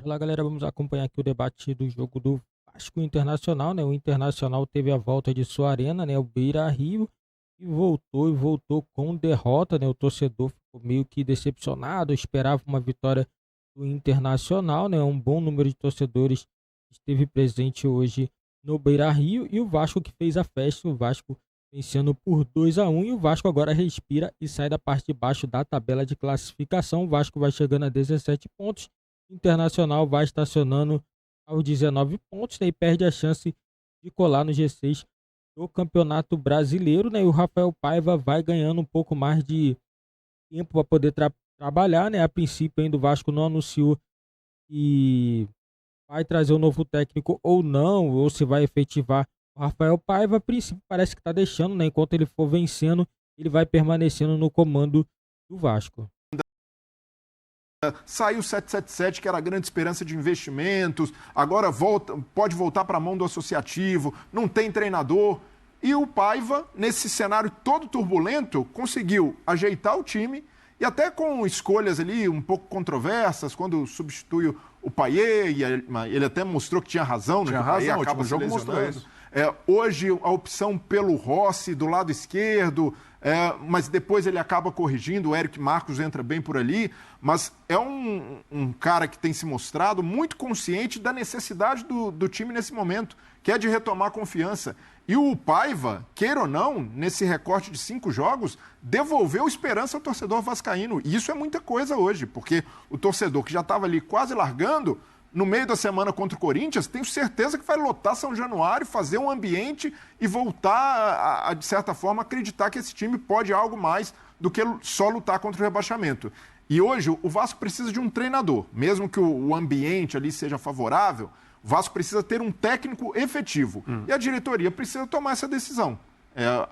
Olá, galera, vamos acompanhar aqui o debate do jogo do Vasco Internacional, né? O Internacional teve a volta de sua arena, né? O Beira-Rio, e voltou com derrota, né? O torcedor ficou meio que decepcionado, esperava uma vitória do Internacional, né? Um bom número de torcedores esteve presente hoje no Beira-Rio e o Vasco que fez a festa, o Vasco vencendo por 2-1 e o Vasco agora respira e sai da parte de baixo da tabela de classificação. O Vasco vai chegando a 17 pontos. Internacional vai estacionando aos 19 pontos, né, e perde a chance de colar no G6 do Campeonato Brasileiro, né? E o Rafael Paiva vai ganhando um pouco mais de tempo para poder trabalhar, né? A princípio ainda o Vasco não anunciou que vai trazer um novo técnico ou não, ou se vai efetivar o Rafael Paiva. A princípio parece que está deixando, né? Enquanto ele for vencendo, ele vai permanecendo no comando do Vasco. Saiu o 777, que era a grande esperança de investimentos, agora pode voltar para a mão do associativo, não tem treinador. E o Paiva, nesse cenário todo turbulento, conseguiu ajeitar o time e até com escolhas ali um pouco controversas, quando substitui o Payet, e ele até mostrou que tinha razão, né? Tinha que o Payet razão, acaba se jogo lesionando. mostrou isso. Hoje a opção pelo Rossi do lado esquerdo, mas depois ele acaba corrigindo, o Eric Marcos entra bem por ali, mas é um cara que tem se mostrado muito consciente da necessidade do time nesse momento, que é de retomar a confiança. E o Paiva, queira ou não, nesse recorte de 5 jogos, devolveu esperança ao torcedor vascaíno. E isso é muita coisa hoje, porque o torcedor que já estava ali quase largando, no meio da semana contra o Corinthians, tenho certeza que vai lotar São Januário, fazer um ambiente e voltar, de certa forma, acreditar que esse time pode algo mais do que só lutar contra o rebaixamento. E hoje o Vasco precisa de um treinador, mesmo que o ambiente ali seja favorável, o Vasco precisa ter um técnico efetivo. E a diretoria precisa tomar essa decisão.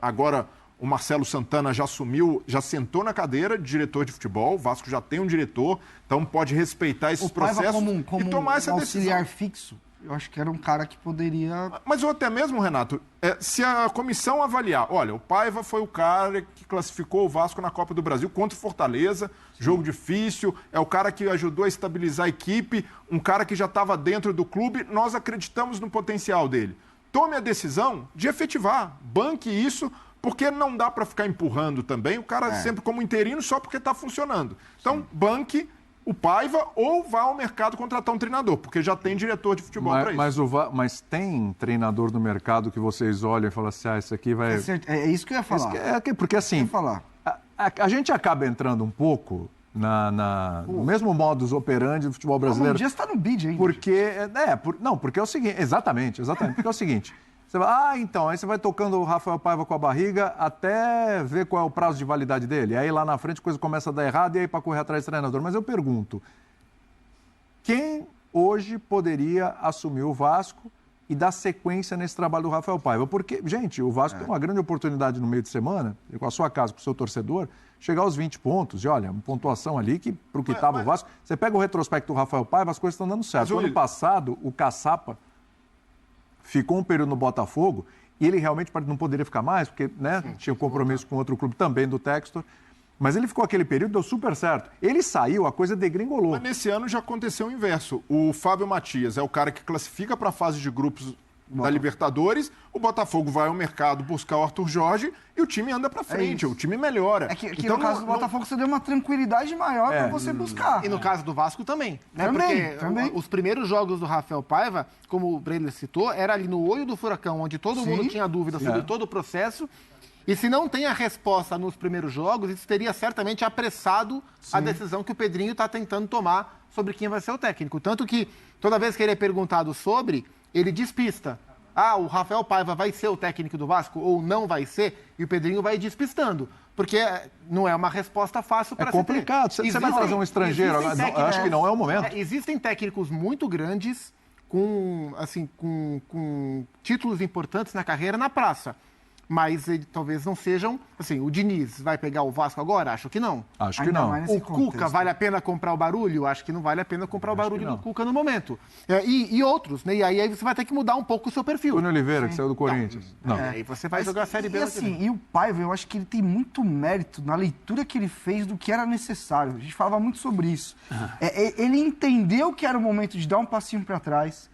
Agora, o Marcelo Santana já assumiu, já sentou na cadeira de diretor de futebol, o Vasco já tem um diretor, então pode respeitar esses processos como e tomar essa um decisão. auxiliar fixo, eu acho que era um cara que poderia... Mas ou até mesmo, Renato, se a comissão avaliar, olha, o Paiva foi o cara que classificou o Vasco na Copa do Brasil contra o Fortaleza, jogo difícil, é o cara que ajudou a estabilizar a equipe, um cara que já estava dentro do clube, nós acreditamos no potencial dele. Tome a decisão de efetivar, banque isso, porque não dá para ficar empurrando também o cara sempre como interino só porque está funcionando. Então, banque o Paiva ou vá ao mercado contratar um treinador, porque já tem diretor de futebol para isso. Mas tem treinador no mercado que vocês olham e falam assim, esse aqui vai... É isso que eu ia falar. Porque assim, a gente acaba entrando um pouco no mesmo modus operandi do futebol brasileiro. Um dia está no bid ainda. Porque é o seguinte, exatamente, porque é o seguinte... Você vai, então, aí você vai tocando o Rafael Paiva com a barriga até ver qual é o prazo de validade dele. Aí lá na frente a coisa começa a dar errado e aí para correr atrás do treinador. Mas eu pergunto, quem hoje poderia assumir o Vasco e dar sequência nesse trabalho do Rafael Paiva? Porque, gente, o Vasco tem uma grande oportunidade no meio de semana, com a sua casa, com o seu torcedor, chegar aos 20 pontos. E olha, uma pontuação ali que, para o que estava o Vasco... Você pega o retrospecto do Rafael Paiva, as coisas estão dando certo. Ano passado, o Caçapa ficou um período no Botafogo e ele realmente não poderia ficar mais, porque tinha um compromisso com outro clube também do Textor. Mas ele ficou aquele período, deu super certo. Ele saiu, a coisa degringolou. Mas nesse ano já aconteceu o inverso. O Fábio Matias é o cara que classifica para a fase de grupos da Libertadores, o Botafogo vai ao mercado buscar o Arthur Jorge e o time anda para frente, o time melhora. Então, no caso do Botafogo você deu uma tranquilidade maior para você buscar. E no caso do Vasco também, né? Porque os primeiros jogos do Rafael Paiva, como o Brenner citou, era ali no olho do furacão, onde todo mundo tinha dúvida sobre todo o processo. E se não tem a resposta nos primeiros jogos, isso teria certamente apressado a decisão que o Pedrinho está tentando tomar sobre quem vai ser o técnico. Tanto que toda vez que ele é perguntado sobre, ele despista. O Rafael Paiva vai ser o técnico do Vasco ou não vai ser? E o Pedrinho vai despistando. Porque não é uma resposta fácil para ser. É complicado. Você vai trazer um estrangeiro, acho que não é o momento. Existem técnicos muito grandes com títulos importantes na carreira na praça. mas talvez não sejam... Assim, o Diniz vai pegar o Vasco agora? Acho que não. Acho que não. O Cuca, vale a pena comprar o Barulho? Acho que não vale a pena comprar o Barulho do Cuca no momento. E outros, né? E aí você vai ter que mudar um pouco o seu perfil. Túlio Oliveira, que saiu do Corinthians. Não. Aí você vai jogar a Série B. E o Paiva, eu acho que ele tem muito mérito na leitura que ele fez do que era necessário. A gente falava muito sobre isso. Ele entendeu que era o momento de dar um passinho para trás.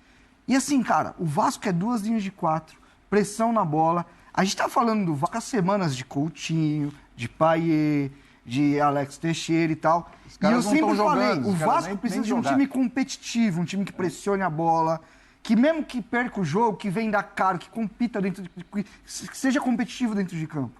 E assim, cara, o Vasco é 2 linhas de 4, pressão na bola. A gente tá falando do Vasco há semanas de Coutinho, de Payet, de Alex Teixeira e tal. E eu sempre falei, o Vasco precisa de um time competitivo, um time que pressione a bola, que mesmo que perca o jogo, que venda caro, que compita dentro que seja competitivo dentro de campo.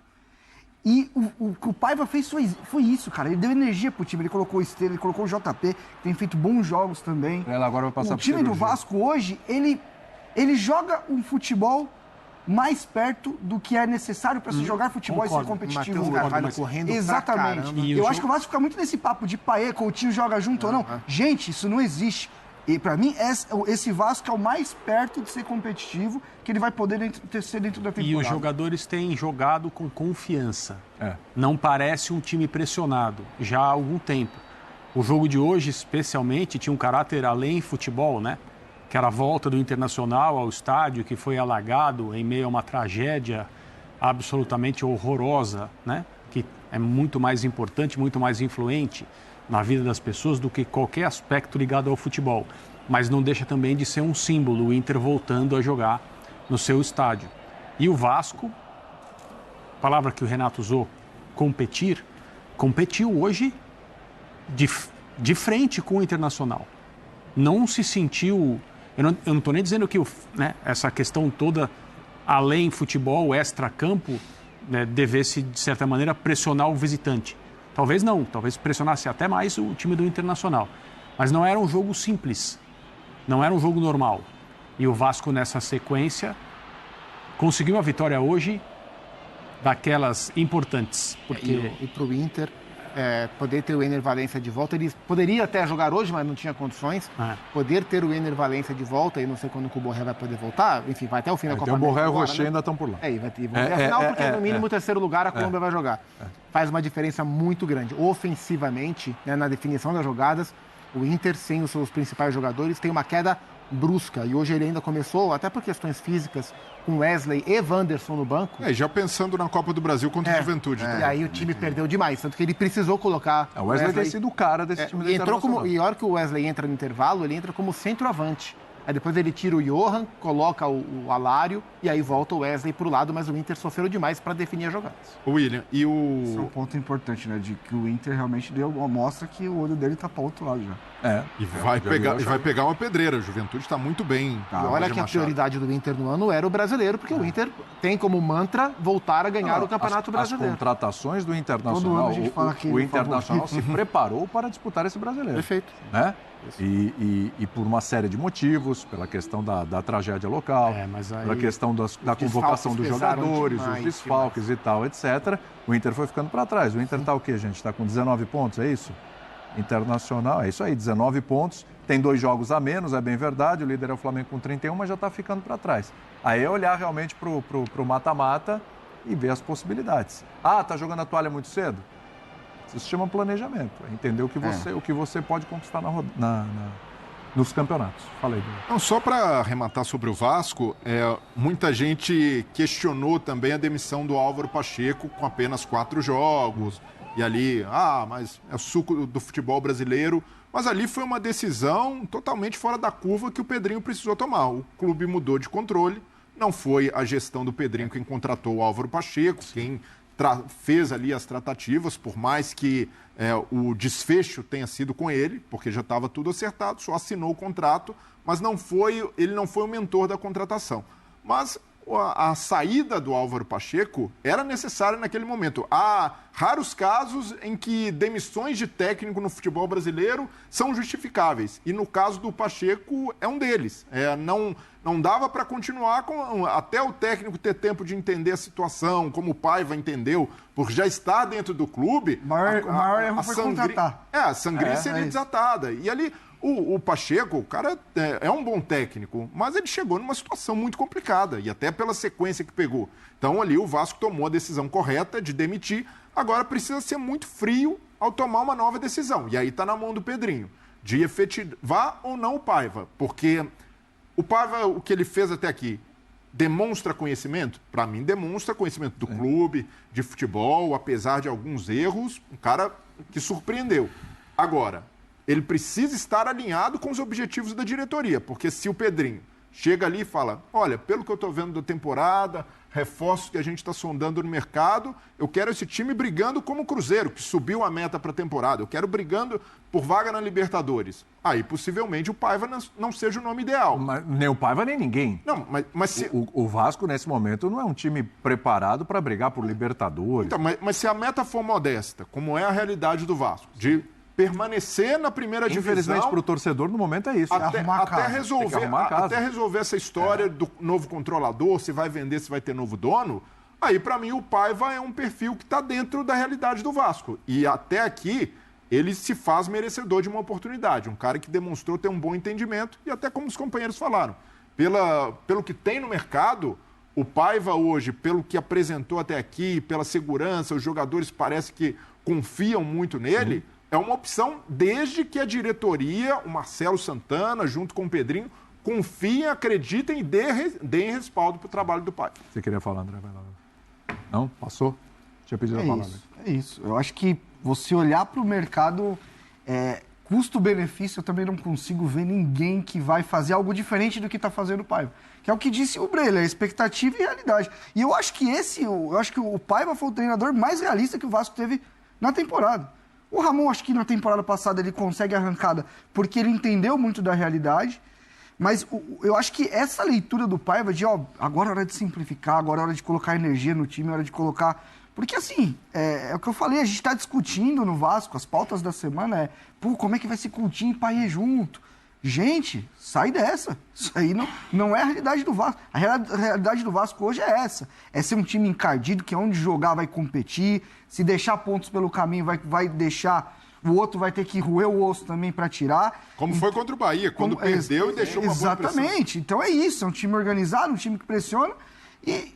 E o que o Paiva fez foi isso, cara. Ele deu energia pro time, ele colocou o Esteira, ele colocou o JP, que tem feito bons jogos também. Ela agora vai passar o time do Vasco hoje, ele joga um futebol mais perto do que é necessário para se jogar futebol e ser competitivo. Correndo exatamente. Eu acho que o Vasco fica muito nesse papo de Payet, Coutinho joga junto ou não. Gente, isso não existe. E para mim, esse Vasco é o mais perto de ser competitivo que ele vai poder ser dentro da temporada. E os jogadores têm jogado com confiança. Não parece um time pressionado já há algum tempo. O jogo de hoje, especialmente, tinha um caráter além futebol, né? Que era a volta do Internacional ao estádio, que foi alagado em meio a uma tragédia absolutamente horrorosa, né? Que é muito mais importante, muito mais influente na vida das pessoas do que qualquer aspecto ligado ao futebol. Mas não deixa também de ser um símbolo, o Inter voltando a jogar no seu estádio. E o Vasco, palavra que o Renato usou, competiu hoje de frente com o Internacional. Não se sentiu... Eu não estou nem dizendo que essa questão toda, além futebol, extra-campo, né, devesse, de certa maneira, pressionar o visitante. Talvez não, talvez pressionasse até mais o time do Internacional. Mas não era um jogo simples, não era um jogo normal. E o Vasco, nessa sequência, conseguiu a vitória hoje daquelas importantes. Porque... E para o Inter... poder ter o Ener Valencia de volta, ele poderia até jogar hoje, mas não tinha condições. Poder ter o Ener Valencia de volta, e não sei quando o Borré vai poder voltar, enfim, vai até o fim da Copa América. O Borré e o Rocher, Rocher ainda estão por lá. Vai ter afinal, porque no mínimo o terceiro lugar a Colômbia vai jogar. Faz uma diferença muito grande. Ofensivamente, né, na definição das jogadas, o Inter, sem os seus principais jogadores, tem uma queda brusca. E hoje ele ainda começou, até por questões físicas, com Wesley e Wanderson no banco. Já pensando na Copa do Brasil contra a Juventude. E aí o time perdeu demais, tanto que ele precisou colocar... O Wesley tem sido o cara desse time do Internacional. E a hora que o Wesley entra no intervalo, ele entra como centroavante. Aí depois ele tira o Johan, coloca o Alário, e aí volta o Wesley pro lado, mas o Inter sofreu demais para definir as jogadas. William, e o... Esse é um ponto importante, né? De que o Inter realmente mostra que o olho dele tá para outro lado já. E vai pegar uma pedreira. A Juventude está muito bem. E olha que a prioridade do Inter no ano era o brasileiro, porque o Inter tem como mantra voltar a ganhar o Campeonato Brasileiro. As contratações do Internacional, todo ano a gente fala que o Internacional se preparou para disputar esse brasileiro. Perfeito. Né? E por uma série de motivos, pela questão da tragédia local, pela questão da convocação dos jogadores, os desfalques e tal, etc. O Inter foi ficando para trás. O Inter está o quê, gente? Está com 19 pontos, é isso? Internacional, é isso aí, 19 pontos. Tem 2 jogos a menos, é bem verdade. O líder é o Flamengo com 31, mas já está ficando para trás. Aí é olhar realmente para o mata-mata e ver as possibilidades. Tá jogando a toalha muito cedo? Isso se chama planejamento. É entender o que você pode conquistar nos campeonatos. Falei. Não, só para arrematar sobre o Vasco, muita gente questionou também a demissão do Álvaro Pacheco com apenas 4 jogos. E ali, mas é o suco do futebol brasileiro. Mas ali foi uma decisão totalmente fora da curva que o Pedrinho precisou tomar. O clube mudou de controle. Não foi a gestão do Pedrinho quem contratou o Álvaro Pacheco, quem fez ali as tratativas, por mais que o desfecho tenha sido com ele, porque já estava tudo acertado, só assinou o contrato, mas ele não foi o mentor da contratação. Mas a saída do Álvaro Pacheco era necessária naquele momento. Há raros casos em que demissões de técnico no futebol brasileiro são justificáveis. E no caso do Pacheco é um deles. Não dava para continuar até o técnico ter tempo de entender a situação, como o Paiva entendeu, porque já está dentro do clube. O maior erro foi contratar. A sangria seria desatada. E ali O Pacheco, o cara é um bom técnico, mas ele chegou numa situação muito complicada, e até pela sequência que pegou. Então ali o Vasco tomou a decisão correta de demitir, agora precisa ser muito frio ao tomar uma nova decisão. E aí está na mão do Pedrinho, de efetivar ou não o Paiva, porque o Paiva, o que ele fez até aqui, demonstra conhecimento? Para mim, demonstra conhecimento do clube, de futebol, apesar de alguns erros, um cara que surpreendeu. Agora, ele precisa estar alinhado com os objetivos da diretoria, porque se o Pedrinho chega ali e fala, olha, pelo que eu estou vendo da temporada, reforços que a gente está sondando no mercado, eu quero esse time brigando como o Cruzeiro, que subiu a meta para a temporada, eu quero brigando por vaga na Libertadores. Aí, possivelmente, o Paiva não seja o nome ideal. Mas nem o Paiva, nem ninguém. Não, mas se... o Vasco, nesse momento, não é um time preparado para brigar por Libertadores. Então, mas se a meta for modesta, como é a realidade do Vasco, de permanecer na primeira divisão... Infelizmente, para o torcedor, no momento é isso. Até resolver essa história do novo controlador, se vai vender, se vai ter novo dono, aí, para mim, o Paiva é um perfil que está dentro da realidade do Vasco. E até aqui, ele se faz merecedor de uma oportunidade. Um cara que demonstrou ter um bom entendimento, e até como os companheiros falaram, pelo que tem no mercado, o Paiva hoje, pelo que apresentou até aqui, pela segurança, os jogadores parece que confiam muito nele... É uma opção desde que a diretoria, o Marcelo Santana, junto com o Pedrinho, confiem, acreditem e deem respaldo para o trabalho do pai. Você queria falar, André? Vai lá. Não? Passou? Tinha pedido a palavra. É isso. Eu acho que você olhar para o mercado, custo-benefício, eu também não consigo ver ninguém que vai fazer algo diferente do que está fazendo o Paiva. Que é o que disse o Breler, expectativa e realidade. E eu acho que o Paiva foi o treinador mais realista que o Vasco teve na temporada. O Ramon, acho que na temporada passada ele consegue a arrancada porque ele entendeu muito da realidade, mas eu acho que essa leitura do Paiva de, agora é hora de simplificar, agora é hora de colocar energia no time, é hora de colocar... Porque, assim, é o que eu falei, a gente está discutindo no Vasco, as pautas da semana como é que vai ser Coutinho e Payet junto? Gente, sai dessa. Isso aí não é a realidade do Vasco. A realidade do Vasco hoje é essa. É ser um time encardido, que onde jogar vai competir. Se deixar pontos pelo caminho, vai deixar... O outro vai ter que roer o osso também para tirar. Como foi contra o Bahia, quando perdeu e deixou uma boa pressão. Exatamente. Então é isso. É um time organizado, um time que pressiona. E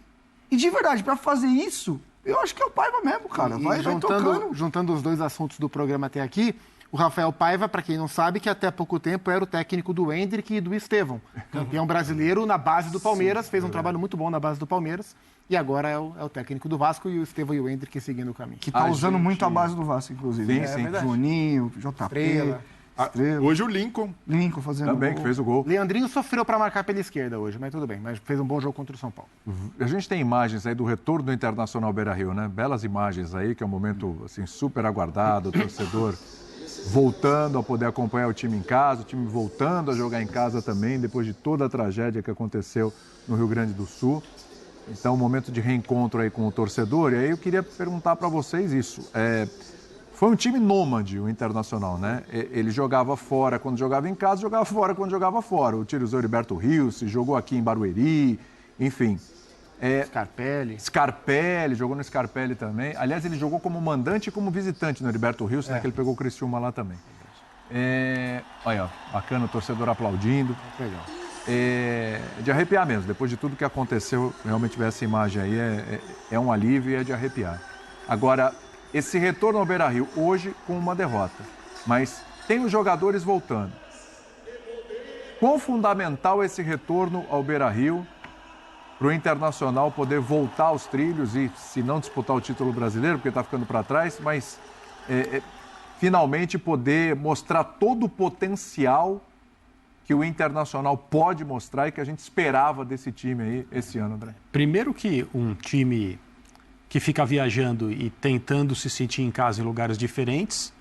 de verdade, para fazer isso, eu acho que é o Paiva mesmo, cara. Vai tocando. Juntando os dois assuntos do programa até aqui... O Rafael Paiva, para quem não sabe, que até pouco tempo era o técnico do Hendrick e do Estevão. Campeão brasileiro na base do Palmeiras, fez um trabalho muito bom na base do Palmeiras. E agora é o técnico do Vasco e o Estevão e o Hendrick seguindo o caminho. Que está usando muito a base do Vasco, inclusive. Sim. Juninho, JP, Estrela. Hoje o Lincoln fazendo também, gol. que fez o gol. Leandrinho sofreu para marcar pela esquerda hoje, mas tudo bem. Mas fez um bom jogo contra o São Paulo. A gente tem imagens aí do retorno do Internacional Beira-Rio, né? Belas imagens aí, que é um momento assim, super aguardado, o torcedor voltando a poder acompanhar o time em casa, o time voltando a jogar em casa também, depois de toda a tragédia que aconteceu no Rio Grande do Sul. Então, um momento de reencontro aí com o torcedor. E aí eu queria perguntar para vocês isso. Foi um time nômade, o Internacional, né? Ele jogava fora quando jogava em casa, jogava fora quando jogava fora. Utilizou Heriberto Rios, jogou aqui em Barueri, enfim. Scarpelli, jogou no Scarpelli também. Aliás, ele jogou como mandante e como visitante no Heriberto Rios, né? Que ele pegou o Criciúma lá também. Olha, bacana o torcedor aplaudindo. Legal. De arrepiar mesmo. Depois de tudo que aconteceu, realmente ver essa imagem aí é um alívio e é de arrepiar. Agora, esse retorno ao Beira-Rio, hoje com uma derrota. Mas tem os jogadores voltando. Quão fundamental esse retorno ao Beira-Rio para o Internacional poder voltar aos trilhos e, se não disputar o título brasileiro, porque está ficando para trás, mas finalmente poder mostrar todo o potencial que o Internacional pode mostrar e que a gente esperava desse time aí esse ano, André? Primeiro que um time que fica viajando e tentando se sentir em casa em lugares diferentes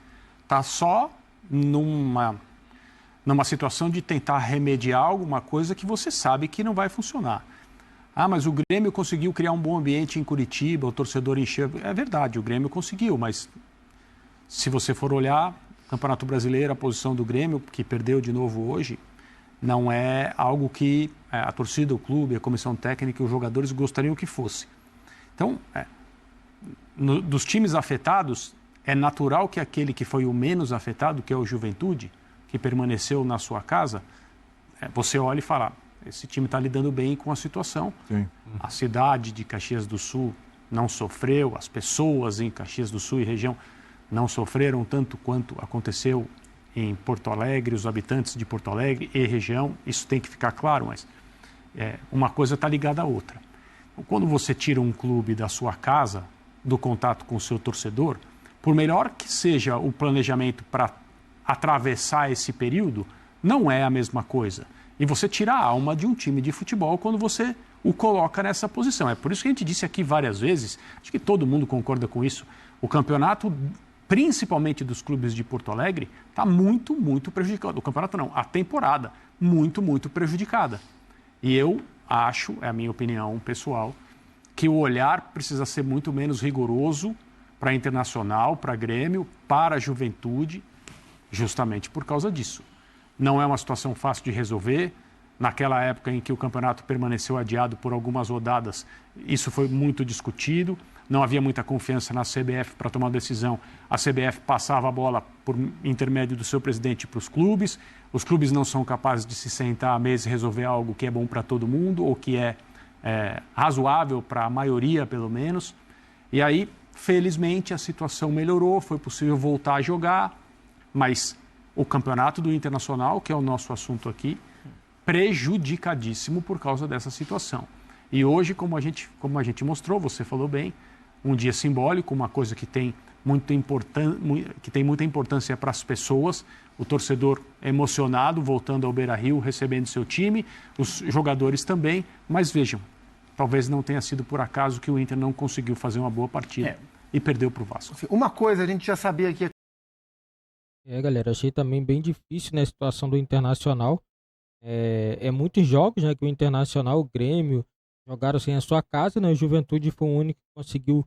está só numa situação de tentar remediar alguma coisa que você sabe que não vai funcionar. Mas o Grêmio conseguiu criar um bom ambiente em Curitiba, o torcedor encheu. É verdade, o Grêmio conseguiu, mas se você for olhar o Campeonato Brasileiro, a posição do Grêmio, que perdeu de novo hoje, não é algo que a torcida, o clube, a comissão técnica e os jogadores gostariam que fosse. Então, dos times afetados, é natural que aquele que foi o menos afetado, que é o Juventude, que permaneceu na sua casa, você olha e fala, esse time está lidando bem com a situação. Sim. A cidade de Caxias do Sul não sofreu, as pessoas em Caxias do Sul e região não sofreram tanto quanto aconteceu em Porto Alegre, os habitantes de Porto Alegre e região, isso tem que ficar claro, mas uma coisa está ligada à outra. Então, quando você tira um clube da sua casa, do contato com o seu torcedor, por melhor que seja o planejamento para atravessar esse período, não é a mesma coisa. E você tira a alma de um time de futebol quando você o coloca nessa posição. É por isso que a gente disse aqui várias vezes, acho que todo mundo concorda com isso, o campeonato, principalmente dos clubes de Porto Alegre, está muito, muito prejudicado. O campeonato não, a temporada, muito, muito prejudicada. E eu acho, é a minha opinião pessoal, que o olhar precisa ser muito menos rigoroso para a Internacional, para Grêmio, para a Juventude, justamente por causa disso. Não é uma situação fácil de resolver. Naquela época em que o campeonato permaneceu adiado por algumas rodadas, isso foi muito discutido. Não havia muita confiança na CBF para tomar decisão. A CBF passava a bola por intermédio do seu presidente para os clubes. Os clubes não são capazes de se sentar à mesa e resolver algo que é bom para todo mundo ou que é razoável para a maioria, pelo menos. E aí, felizmente, a situação melhorou, foi possível voltar a jogar, mas o campeonato do Internacional, que é o nosso assunto aqui, prejudicadíssimo por causa dessa situação. E hoje, como a gente mostrou, você falou bem, um dia simbólico, uma coisa que tem muita importância para as pessoas, o torcedor emocionado, voltando ao Beira-Rio, recebendo seu time, os jogadores também, mas vejam, talvez não tenha sido por acaso que o Inter não conseguiu fazer uma boa partida e perdeu para o Vasco. Uma coisa a gente já sabia que... Galera, achei também bem difícil, né, a situação do Internacional. Muitos jogos, né, que o Internacional, o Grêmio, jogaram sem a sua casa, né, o Juventude foi o único que conseguiu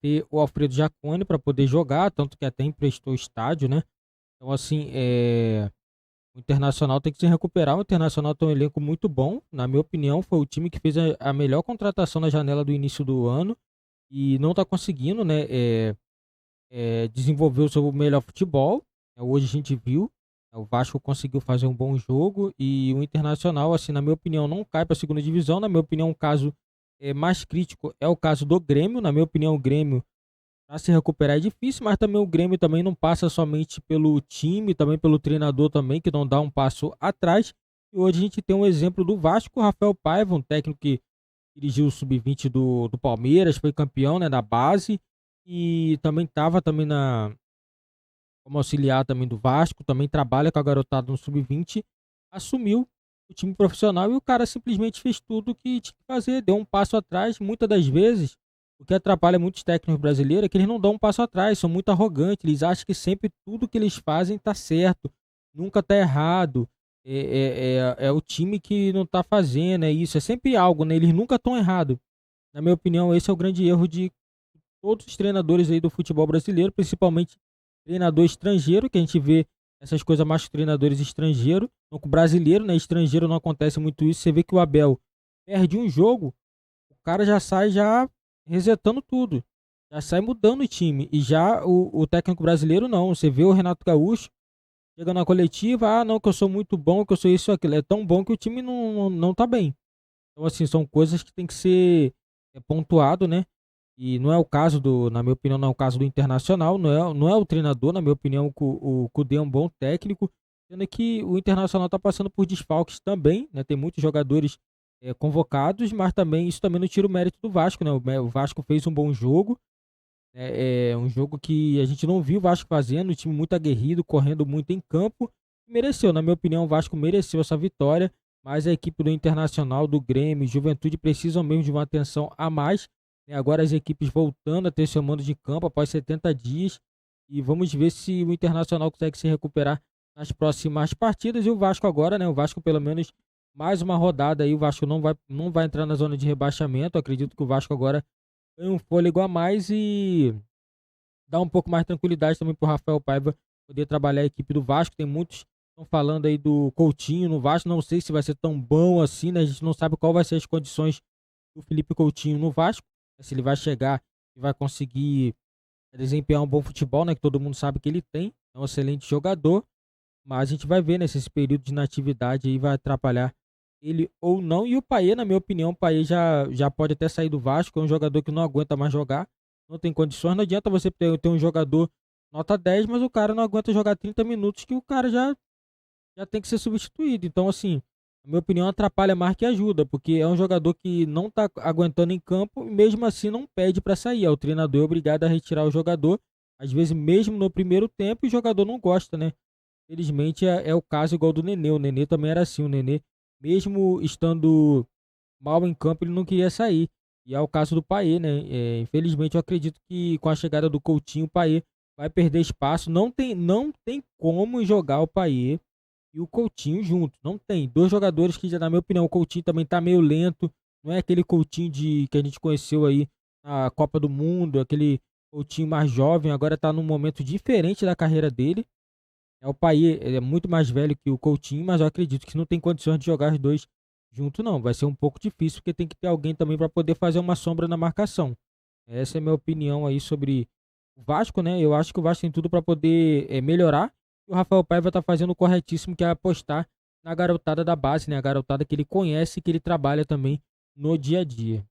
ter o Alfredo Jaconi para poder jogar, tanto que até emprestou o estádio, né. Então, assim, o Internacional tem que se recuperar. O Internacional tem um elenco muito bom. Na minha opinião, foi o time que fez a melhor contratação na janela do início do ano e não está conseguindo, né, desenvolver o seu melhor futebol. Hoje a gente viu, o Vasco conseguiu fazer um bom jogo e o Internacional, assim, na minha opinião, não cai para a segunda divisão. Na minha opinião, um caso mais crítico é o caso do Grêmio. Na minha opinião, o Grêmio, para se recuperar é difícil, mas também o Grêmio também não passa somente pelo time, também pelo treinador também, que não dá um passo atrás. E hoje a gente tem um exemplo do Vasco, o Rafael Paiva, um técnico que dirigiu o Sub-20 do Palmeiras, foi campeão, né, da base, e também estava também como auxiliar também do Vasco, também trabalha com a garotada no Sub-20, assumiu o time profissional e o cara simplesmente fez tudo o que tinha que fazer, deu um passo atrás. Muitas das vezes, o que atrapalha muitos técnicos brasileiros é que eles não dão um passo atrás, são muito arrogantes, eles acham que sempre tudo que eles fazem está certo, nunca está errado, é o time que não está fazendo, é isso, é sempre algo, né? Eles nunca estão errados. Na minha opinião, esse é o grande erro de todos os treinadores aí do futebol brasileiro, principalmente treinador estrangeiro, que a gente vê essas coisas mais com treinadores estrangeiros, não com brasileiro, né? Estrangeiro não acontece muito isso. Você vê que o Abel perde um jogo, o cara já sai resetando tudo, já sai mudando o time. E já o técnico brasileiro não. Você vê o Renato Gaúcho chega na coletiva, não, que eu sou muito bom, que eu sou isso ou aquilo. É tão bom que o time não tá bem. Então, assim, são coisas que tem que ser pontuado, né? E não é o caso na minha opinião, não é o caso do Internacional, não é o treinador, na minha opinião, o Cudê é um bom técnico, sendo que o Internacional está passando por desfalques também, né? Tem muitos jogadores convocados, mas também isso também não tira o mérito do Vasco, né? O Vasco fez um bom jogo, um jogo que a gente não viu o Vasco fazendo, um time muito aguerrido, correndo muito em campo, mereceu, na minha opinião, o Vasco mereceu essa vitória, mas a equipe do Internacional, do Grêmio, Juventude precisam mesmo de uma atenção a mais. Agora as equipes voltando a ter seu mando de campo após 70 dias. E vamos ver se o Internacional consegue se recuperar nas próximas partidas. E o Vasco agora, né? O Vasco pelo menos mais uma rodada aí. O Vasco não vai entrar na zona de rebaixamento. Eu acredito que o Vasco agora tem um fôlego a mais e dá um pouco mais de tranquilidade também para o Rafael Paiva poder trabalhar a equipe do Vasco. Tem muitos que estão falando aí do Coutinho no Vasco. Não sei se vai ser tão bom assim, né? A gente não sabe qual vai ser as condições do Felipe Coutinho no Vasco. Se ele vai chegar e vai conseguir desempenhar um bom futebol, né? Que todo mundo sabe que ele tem. É um excelente jogador. Mas a gente vai ver, né, se esse período de inatividade aí vai atrapalhar ele ou não. E o Payet, na minha opinião, o Payet já pode até sair do Vasco, é um jogador que não aguenta mais jogar, não tem condições. Não adianta você ter um jogador nota 10, mas o cara não aguenta jogar 30 minutos, que o cara já tem que ser substituído. Então, assim, na minha opinião, atrapalha mais que ajuda, porque é um jogador que não tá aguentando em campo e mesmo assim não pede para sair. O treinador é obrigado a retirar o jogador, às vezes mesmo no primeiro tempo, e o jogador não gosta, né? Felizmente é o caso igual do Nenê. O Nenê também era assim. O Nenê, mesmo estando mal em campo, ele não queria sair. E é o caso do Payet, né? Infelizmente, eu acredito que com a chegada do Coutinho, o Payet vai perder espaço. Não tem como jogar o Payet e o Coutinho juntos. Não tem. Dois jogadores que, na minha opinião, o Coutinho também tá meio lento. Não é aquele Coutinho que a gente conheceu aí na Copa do Mundo, aquele Coutinho mais jovem. Agora tá num momento diferente da carreira dele. O Payet, ele é muito mais velho que o Coutinho, mas eu acredito que não tem condições de jogar os dois juntos, não. Vai ser um pouco difícil, porque tem que ter alguém também para poder fazer uma sombra na marcação. Essa é a minha opinião aí sobre o Vasco, né? Eu acho que o Vasco tem tudo para poder melhorar. E o Rafael Paiva tá fazendo o corretíssimo, que é apostar na garotada da base, né? A garotada que ele conhece e que ele trabalha também no dia a dia.